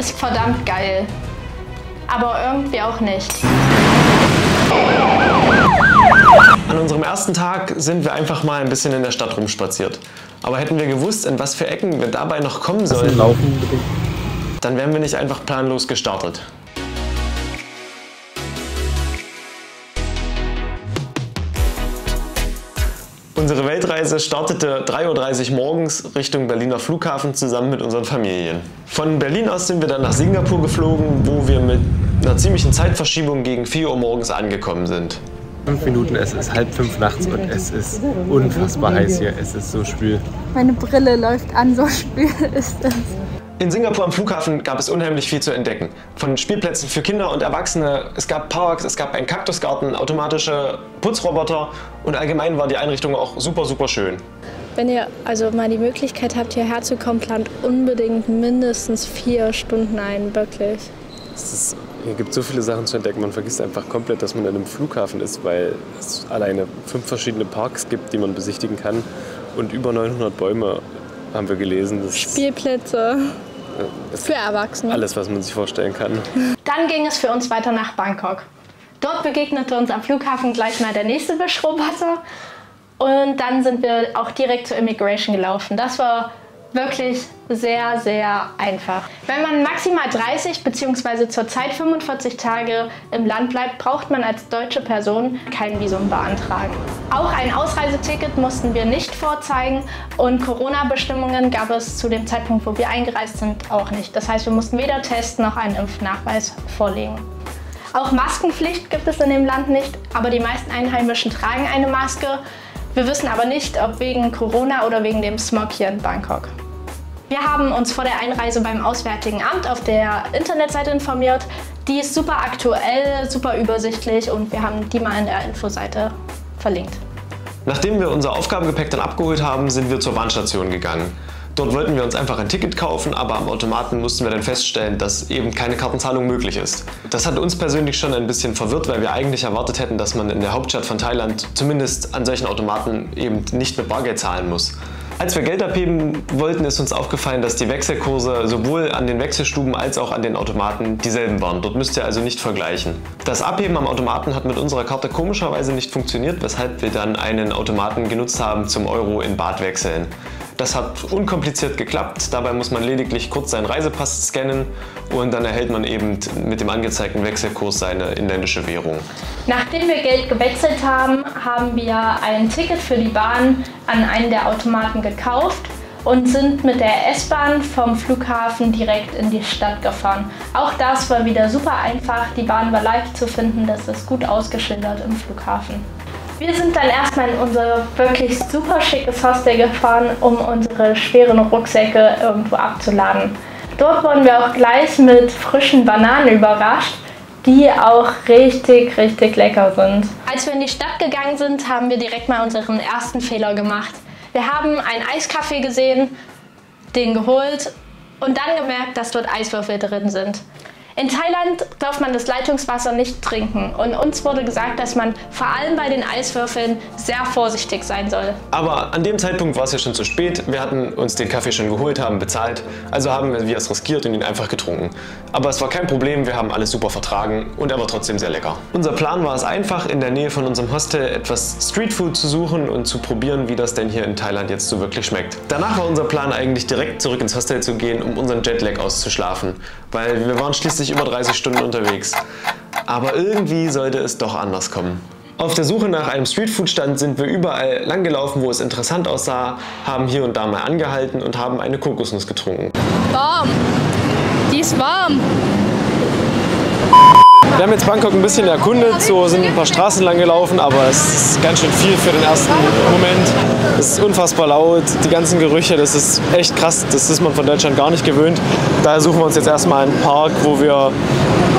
ist verdammt geil. Aber irgendwie auch nicht. An unserem ersten Tag sind wir einfach mal ein bisschen in der Stadt rumspaziert. Aber hätten wir gewusst, in was für Ecken wir dabei noch kommen sollen, dann wären wir nicht einfach planlos gestartet. Unsere Weltreise startete 3:30 Uhr morgens Richtung Berliner Flughafen zusammen mit unseren Familien. Von Berlin aus sind wir dann nach Singapur geflogen, wo wir mit einer ziemlichen Zeitverschiebung gegen 4 Uhr morgens angekommen sind. 5 Minuten, es ist 4:30 nachts und es ist unfassbar heiß hier, es ist so schwül. Meine Brille läuft an, so schwül ist es. In Singapur am Flughafen gab es unheimlich viel zu entdecken. Von Spielplätzen für Kinder und Erwachsene, es gab Parks, es gab einen Kaktusgarten, automatische Putzroboter und allgemein war die Einrichtung auch super, super schön. Wenn ihr also mal die Möglichkeit habt, hierher zu kommen, plant unbedingt mindestens 4 Stunden ein, wirklich. Hier gibt so viele Sachen zu entdecken, man vergisst einfach komplett, dass man in einem Flughafen ist, weil es alleine 5 verschiedene Parks gibt, die man besichtigen kann und über 900 Bäume haben wir gelesen. Spielplätze für Erwachsene. Alles, was man sich vorstellen kann. Dann ging es für uns weiter nach Bangkok. Dort begegnete uns am Flughafen gleich mal der nächste Wischroboter und dann sind wir auch direkt zur Immigration gelaufen. Das war wirklich sehr, sehr einfach. Wenn man maximal 30 bzw. zurzeit 45 Tage im Land bleibt, braucht man als deutsche Person kein Visum beantragen. Auch ein Ausreiseticket mussten wir nicht vorzeigen und Corona-Bestimmungen gab es zu dem Zeitpunkt, wo wir eingereist sind, auch nicht. Das heißt, wir mussten weder Test noch einen Impfnachweis vorlegen. Auch Maskenpflicht gibt es in dem Land nicht, aber die meisten Einheimischen tragen eine Maske. Wir wissen aber nicht, ob wegen Corona oder wegen dem Smog hier in Bangkok. Wir haben uns vor der Einreise beim Auswärtigen Amt auf der Internetseite informiert. Die ist super aktuell, super übersichtlich und wir haben die mal in der Infoseite verlinkt. Nachdem wir unser Aufgabegepäck dann abgeholt haben, sind wir zur Bahnstation gegangen. Dort wollten wir uns einfach ein Ticket kaufen, aber am Automaten mussten wir dann feststellen, dass eben keine Kartenzahlung möglich ist. Das hat uns persönlich schon ein bisschen verwirrt, weil wir eigentlich erwartet hätten, dass man in der Hauptstadt von Thailand zumindest an solchen Automaten eben nicht mit Bargeld zahlen muss. Als wir Geld abheben wollten, ist uns aufgefallen, dass die Wechselkurse sowohl an den Wechselstuben als auch an den Automaten dieselben waren. Dort müsst ihr also nicht vergleichen. Das Abheben am Automaten hat mit unserer Karte komischerweise nicht funktioniert, weshalb wir dann einen Automaten genutzt haben zum Euro in Baht wechseln. Das hat unkompliziert geklappt, dabei muss man lediglich kurz seinen Reisepass scannen und dann erhält man eben mit dem angezeigten Wechselkurs seine inländische Währung. Nachdem wir Geld gewechselt haben, haben wir ein Ticket für die Bahn an einen der Automaten gekauft und sind mit der S-Bahn vom Flughafen direkt in die Stadt gefahren. Auch das war wieder super einfach, die Bahn war leicht zu finden, das ist gut ausgeschildert im Flughafen. Wir sind dann erstmal in unser wirklich super schickes Hostel gefahren, um unsere schweren Rucksäcke irgendwo abzuladen. Dort wurden wir auch gleich mit frischen Bananen überrascht, die auch richtig, richtig lecker sind. Als wir in die Stadt gegangen sind, haben wir direkt mal unseren ersten Fehler gemacht. Wir haben einen Eiskaffee gesehen, den geholt und dann gemerkt, dass dort Eiswürfel drin sind. In Thailand darf man das Leitungswasser nicht trinken und uns wurde gesagt, dass man vor allem bei den Eiswürfeln sehr vorsichtig sein soll. Aber an dem Zeitpunkt war es ja schon zu spät. Wir hatten uns den Kaffee schon geholt, haben bezahlt, also haben wir es riskiert und ihn einfach getrunken. Aber es war kein Problem, wir haben alles super vertragen und er war trotzdem sehr lecker. Unser Plan war es einfach, in der Nähe von unserem Hostel etwas Streetfood zu suchen und zu probieren, wie das denn hier in Thailand jetzt so wirklich schmeckt. Danach war unser Plan eigentlich direkt zurück ins Hostel zu gehen, um unseren Jetlag auszuschlafen, weil wir waren schließlich über 30 Stunden unterwegs. Aber irgendwie sollte es doch anders kommen. Auf der Suche nach einem Streetfood-Stand sind wir überall lang gelaufen, wo es interessant aussah, haben hier und da mal angehalten und haben eine Kokosnuss getrunken. Warm! Die ist warm! Wir haben jetzt Bangkok ein bisschen erkundet, so sind ein paar Straßen lang gelaufen, aber es ist ganz schön viel für den ersten Moment. Es ist unfassbar laut, die ganzen Gerüche, das ist echt krass, das ist man von Deutschland gar nicht gewöhnt. Daher suchen wir uns jetzt erstmal einen Park, wo wir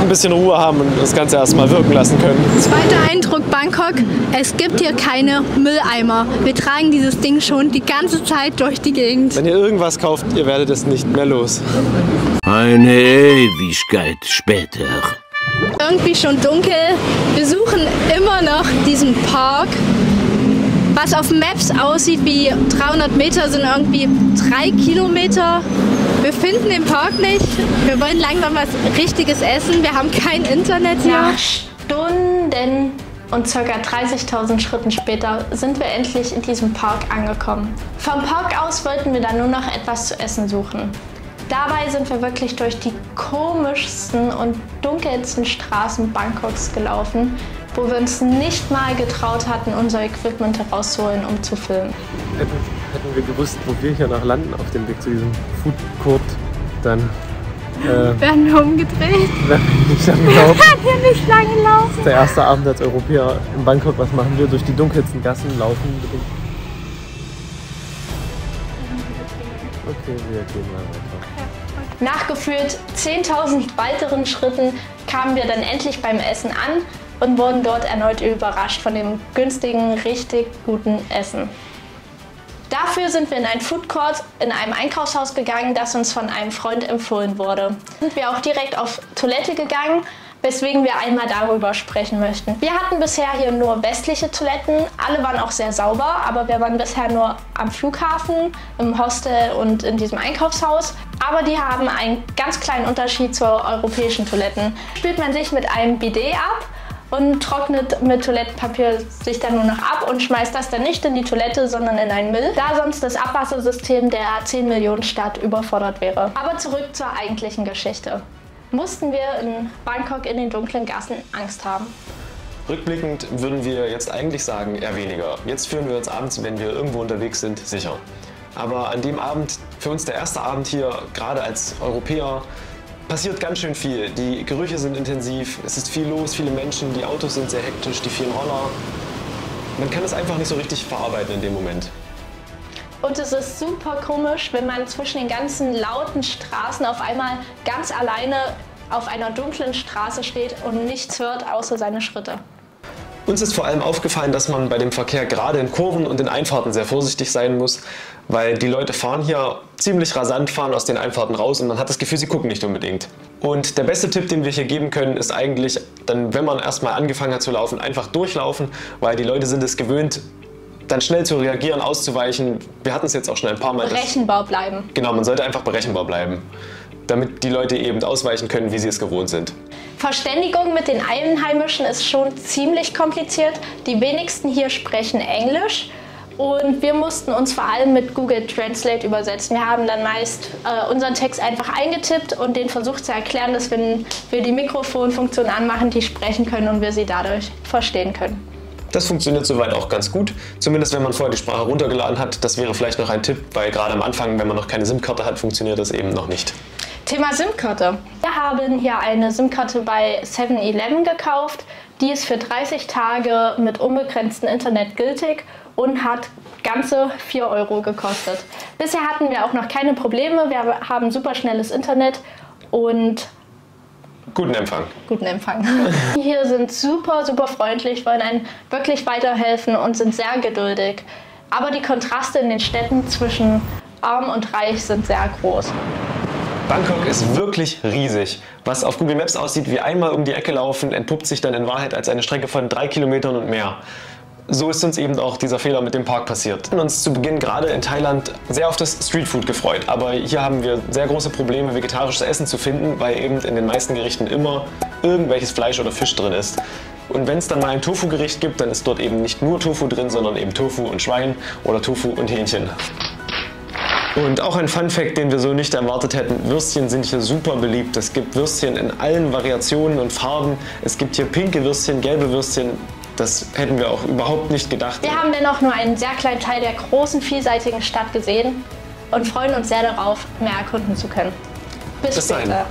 ein bisschen Ruhe haben und das Ganze erstmal wirken lassen können. Zweiter Eindruck Bangkok, es gibt hier keine Mülleimer. Wir tragen dieses Ding schon die ganze Zeit durch die Gegend. Wenn ihr irgendwas kauft, ihr werdet es nicht mehr los. Eine Ewigkeit später. Irgendwie schon dunkel. Wir suchen immer noch diesen Park. Was auf Maps aussieht wie 300 Meter, sind irgendwie 3 Kilometer. Wir finden den Park nicht. Wir wollen langsam was Richtiges essen. Wir haben kein Internet hier. Nach Stunden und ca. 30.000 Schritten später sind wir endlich in diesem Park angekommen. Vom Park aus wollten wir dann nur noch etwas zu essen suchen. Dabei sind wir wirklich durch die komischsten und dunkelsten Straßen Bangkoks gelaufen, wo wir uns nicht mal getraut hatten, unser Equipment herauszuholen, um zu filmen. Hätten wir gewusst, wo wir hier noch landen auf dem Weg zu diesem Food Court, dann werden wir umgedreht. Ich hab geglaubt, Wir können hier nicht lange laufen. der erste Abend als Europäer in Bangkok. Was machen wir? Durch die dunkelsten Gassen laufen. Okay, wir gehen mal weiter. Nach gefühlt 10.000 weiteren Schritten kamen wir dann endlich beim Essen an und wurden dort erneut überrascht von dem günstigen, richtig guten Essen. Dafür sind wir in ein Food Court in einem Einkaufshaus gegangen, das uns von einem Freund empfohlen wurde. Sind wir auch direkt auf Toilette gegangen, weswegen wir einmal darüber sprechen möchten. Wir hatten bisher hier nur westliche Toiletten, alle waren auch sehr sauber, aber wir waren bisher nur am Flughafen, im Hostel und in diesem Einkaufshaus. Aber die haben einen ganz kleinen Unterschied zu europäischen Toiletten. Spült man sich mit einem Bidet ab und trocknet mit Toilettenpapier sich dann nur noch ab und schmeißt das dann nicht in die Toilette, sondern in einen Müll, da sonst das Abwassersystem der 10-Millionen-Stadt überfordert wäre. Aber zurück zur eigentlichen Geschichte. Mussten wir in Bangkok in den dunklen Gassen Angst haben? Rückblickend würden wir jetzt eigentlich sagen, eher weniger. Jetzt fühlen wir uns abends, wenn wir irgendwo unterwegs sind, sicher. Aber an dem Abend, für uns der erste Abend hier, gerade als Europäer, passiert ganz schön viel. Die Gerüche sind intensiv, es ist viel los, viele Menschen, die Autos sind sehr hektisch, die vielen Roller. Man kann es einfach nicht so richtig verarbeiten in dem Moment. Und es ist super komisch, wenn man zwischen den ganzen lauten Straßen auf einmal ganz alleine auf einer dunklen Straße steht und nichts hört, außer seine Schritte. Uns ist vor allem aufgefallen, dass man bei dem Verkehr gerade in Kurven und in Einfahrten sehr vorsichtig sein muss, weil die Leute fahren hier ziemlich rasant, fahren aus den Einfahrten raus und man hat das Gefühl, sie gucken nicht unbedingt. Und der beste Tipp, den wir hier geben können, ist eigentlich, dann, wenn man erstmal angefangen hat zu laufen, einfach durchlaufen, weil die Leute sind es gewöhnt, dann schnell zu reagieren, auszuweichen. Wir hatten es jetzt auch schon ein paar Mal. Berechenbar bleiben. Genau, man sollte einfach berechenbar bleiben, damit die Leute eben ausweichen können, wie sie es gewohnt sind. Verständigung mit den Einheimischen ist schon ziemlich kompliziert. Die wenigsten hier sprechen Englisch und wir mussten uns vor allem mit Google Translate übersetzen. Wir haben dann meist unseren Text einfach eingetippt und den versucht zu erklären, dass wenn wir die Mikrofonfunktion anmachen, die sprechen können und wir sie dadurch verstehen können. Das funktioniert soweit auch ganz gut, zumindest wenn man vorher die Sprache runtergeladen hat. Das wäre vielleicht noch ein Tipp, weil gerade am Anfang, wenn man noch keine SIM-Karte hat, funktioniert das eben noch nicht. Thema SIM-Karte. Wir haben hier eine SIM-Karte bei 7-Eleven gekauft. Die ist für 30 Tage mit unbegrenztem Internet gültig und hat ganze 4 € gekostet. Bisher hatten wir auch noch keine Probleme. Wir haben super schnelles Internet und guten Empfang. Guten Empfang. Die hier sind super, super freundlich, wollen einem wirklich weiterhelfen und sind sehr geduldig. Aber die Kontraste in den Städten zwischen arm und reich sind sehr groß. Bangkok ist wirklich riesig. Was auf Google Maps aussieht wie einmal um die Ecke laufen, entpuppt sich dann in Wahrheit als eine Strecke von 3 Kilometern und mehr. So ist uns eben auch dieser Fehler mit dem Park passiert. Wir haben uns zu Beginn gerade in Thailand sehr auf das Streetfood gefreut, aber hier haben wir sehr große Probleme, vegetarisches Essen zu finden, weil eben in den meisten Gerichten immer irgendwelches Fleisch oder Fisch drin ist. Und wenn es dann mal ein Tofu-Gericht gibt, dann ist dort eben nicht nur Tofu drin, sondern eben Tofu und Schwein oder Tofu und Hähnchen. Und auch ein Fun-Fact, den wir so nicht erwartet hätten, Würstchen sind hier super beliebt. Es gibt Würstchen in allen Variationen und Farben. Es gibt hier pinke Würstchen, gelbe Würstchen. Das hätten wir auch überhaupt nicht gedacht. Wir haben dennoch nur einen sehr kleinen Teil der großen, vielseitigen Stadt gesehen und freuen uns sehr darauf, mehr erkunden zu können. Bis später.